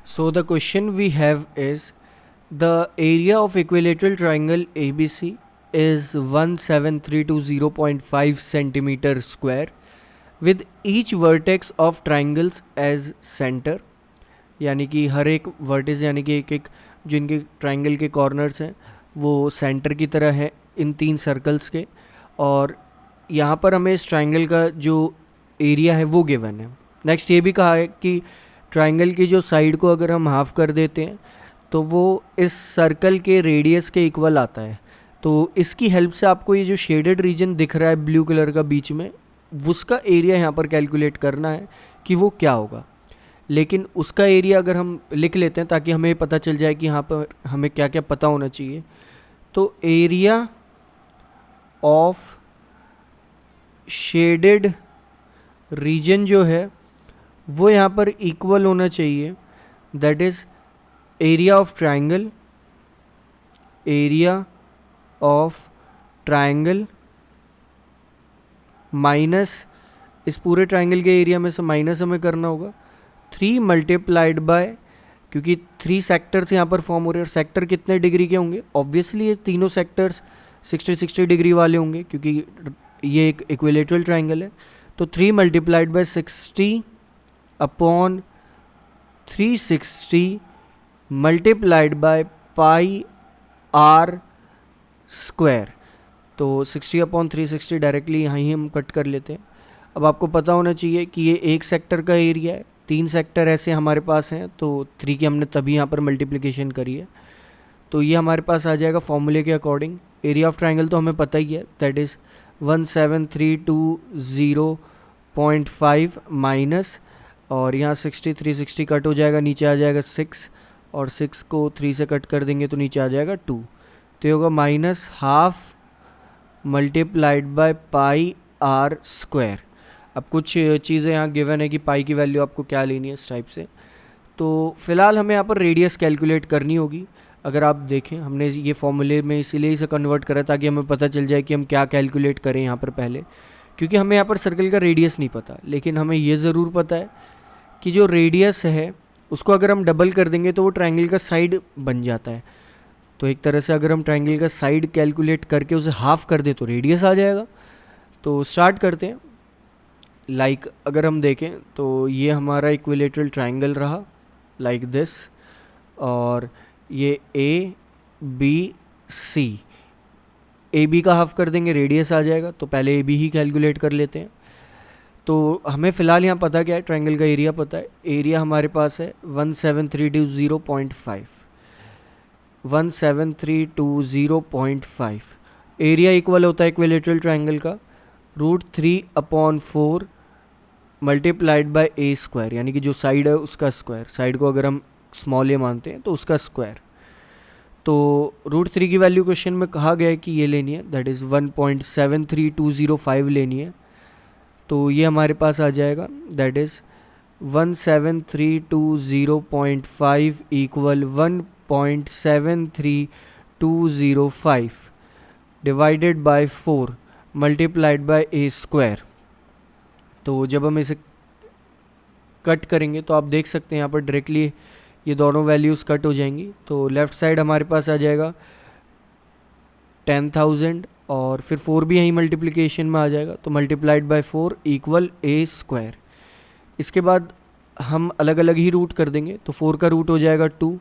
So the question we have is the area of equilateral triangle ABC is 17320.5 centimeter square with each vertex of triangles as center. यानी कि हर एक vertices यानी कि एक एक जिनके ट्राइंगल के कॉर्नर्स हैं वो सेंटर की तरह है इन तीन सर्कल्स के, और यहाँ पर हमें इस ट्राइंगल का जो एरिया है वो गिवन है। नेक्स्ट ये भी कहा है कि ट्राइंगल की जो साइड को अगर हम हाफ कर देते हैं तो वो इस सर्कल के रेडियस के इक्वल आता है। तो इसकी हेल्प से आपको ये जो शेडेड रीजन दिख रहा है ब्लू कलर का बीच में, उसका एरिया यहाँ पर कैलकुलेट करना है कि वो क्या होगा। लेकिन उसका एरिया अगर हम लिख लेते हैं ताकि हमें पता चल जाए कि यहाँ पर हमें क्या क्या पता होना चाहिए, तो एरिया ऑफ शेडेड रीजन जो है वो यहाँ पर इक्वल होना चाहिए, that is area of triangle, area of triangle minus इस पूरे ट्राइंगल के एरिया में से माइनस हमें करना होगा 3 मल्टीप्लाइड बाय, क्योंकि 3 सेक्टर्स यहाँ पर फॉर्म हो रहे हैं और सेक्टर कितने डिग्री के होंगे, ऑब्वियसली ये तीनों सेक्टर्स 60-60 डिग्री वाले होंगे क्योंकि ये एक इक्विलेटरल ट्राइंगल है। तो 3 multiplied by 60 upon 360 multiplied by pi r square. तो 60 अपॉन 360 डायरेक्टली यहाँ ही हम कट कर लेते हैं। अब आपको पता होना चाहिए कि ये एक सेक्टर का एरिया है, 3 सेक्टर ऐसे हमारे पास हैं तो 3 की हमने तभी यहाँ पर मल्टीप्लिकेशन करी है। तो ये हमारे पास आ जाएगा फॉर्मूले के अकॉर्डिंग। एरिया ऑफ ट्राइंगल तो हमें पता ही है, दैट इज़ 17320.5 माइनस, और यहाँ 60 360 कट हो जाएगा, नीचे आ जाएगा 6, और 6 को 3 से कट कर देंगे तो नीचे आ जाएगा 2। तो ये होगा minus half multiplied by pi r square. अब कुछ चीज़ें यहाँ गिवन है कि पाई की वैल्यू आपको क्या लेनी है इस टाइप से। तो फ़िलहाल हमें यहाँ पर रेडियस कैलकुलेट करनी होगी। अगर आप देखें हमने ये फॉर्मूले में इसीलिए इसे कन्वर्ट करा ताकि हमें पता चल जाए कि हम क्या कैलकुलेट करें यहाँ पर पहले, क्योंकि हमें यहाँ पर सर्कल का रेडियस नहीं पता, लेकिन हमें ये ज़रूर पता है कि जो रेडियस है उसको अगर हम डबल कर देंगे तो वो ट्राइंगल का साइड बन जाता है। तो एक तरह से अगर हम ट्राइंगल का साइड कैलकुलेट करके उसे हाफ कर दे तो रेडियस आ जाएगा। तो स्टार्ट करते हैं। अगर हम देखें तो ये हमारा इक्विलेटरल ट्राइंगल रहा लाइक दिस, और ये A B C, A B का हाफ कर देंगे रेडियस आ जाएगा। तो पहले ए बी ही कैलकुलेट कर लेते हैं। तो हमें फ़िलहाल यहाँ पता क्या है, ट्राइंगल का एरिया पता है। एरिया हमारे पास है 17320.5, 17320.5। एरिया इक्वल होता है इक्विलेटरल ट्राइंगल का √3/4 मल्टीप्लाइड बाय ए स्क्वायर, यानी कि जो साइड है उसका स्क्वायर। साइड को अगर हम स्मॉल ए मानते हैं तो उसका स्क्वायर। तो √3 की वैल्यू क्वेश्चन में कहा गया है कि ये लेनी है, दैट इज़ 1.73205 लेनी है। तो ये हमारे पास आ जाएगा, that is 17320.5 equal 1.73205 divided by 4 multiplied by A square. तो जब हम इसे कट करेंगे तो आप देख सकते हैं यहाँ पर डायरेक्टली ये दोनों वैल्यूज़ कट हो जाएंगी। तो लेफ़्ट साइड हमारे पास आ जाएगा 10,000 और फिर 4 भी यहीं मल्टीप्लिकेशन में आ जाएगा, तो multiplied by 4 equal A square. इसके बाद हम अलग अलग ही रूट कर देंगे, तो 4 का रूट हो जाएगा 2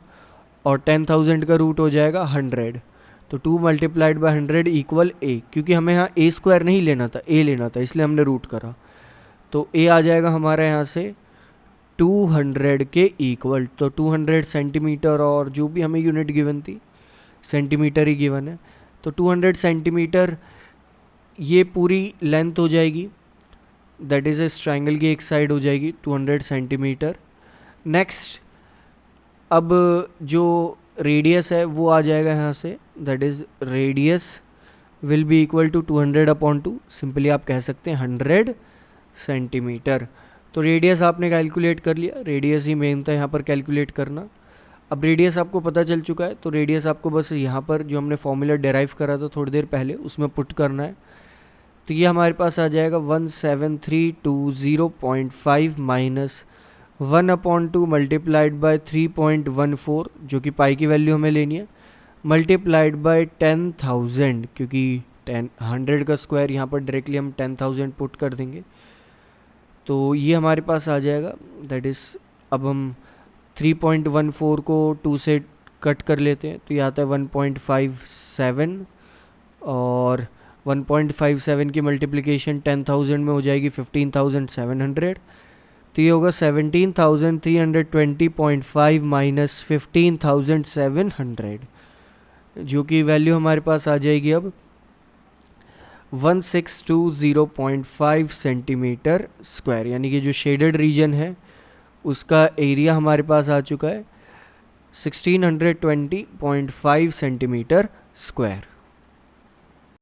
और 10,000 का रूट हो जाएगा 100। तो 2 मल्टीप्लाइड बाय 100 इक्वल ए, क्योंकि हमें यहाँ ए स्क्वायर नहीं लेना था, ए लेना था, इसलिए हमने रूट करा। तो ए आ जाएगा हमारे यहाँ से 200 के इक्वल। तो 200 सेंटीमीटर, और जो भी हमें यूनिट गिवन थी सेंटीमीटर ही गिवन है, तो 200 सेंटीमीटर ये पूरी लेंथ हो जाएगी, दैट इज़ इस ट्राइंगल की एक साइड हो जाएगी 200 सेंटीमीटर। नेक्स्ट अब जो रेडियस है वो आ जाएगा यहाँ से, that is radius will be equal to 200/2, simply आप कह सकते हैं 100 सेंटीमीटर। तो रेडियस आपने कैलकुलेट कर लिया, रेडियस ही मेन था यहाँ पर कैलकुलेट करना। अब रेडियस आपको पता चल चुका है, तो रेडियस आपको बस यहाँ पर जो हमने फॉर्मूला डेराइव करा था थोड़ी देर पहले उसमें पुट करना है। तो ये हमारे पास आ जाएगा 17320.5 माइनस 1/2 मल्टीप्लाइड बाय 3.14 जो कि पाई की वैल्यू हमें लेनी है, मल्टीप्लाइड बाय 10,000 क्योंकि 100 का स्क्वायर यहाँ पर डायरेक्टली हम 10,000 पुट कर देंगे। तो ये हमारे पास आ जाएगा, दैट इज़ अब हम 3.14 को 2 से कट कर लेते हैं तो ये आता है 1.57 और 1.57 की मल्टीप्लिकेशन 10,000 में हो जाएगी 15,700, तो ये होगा 17,320.5 माइनस 15,700 जो कि वैल्यू हमारे पास आ जाएगी अब 1620.5 सेंटीमीटर स्क्वायर, यानी कि जो शेडेड रीजन है उसका एरिया हमारे पास आ चुका है 1620.5 सेंटीमीटर स्क्वायर।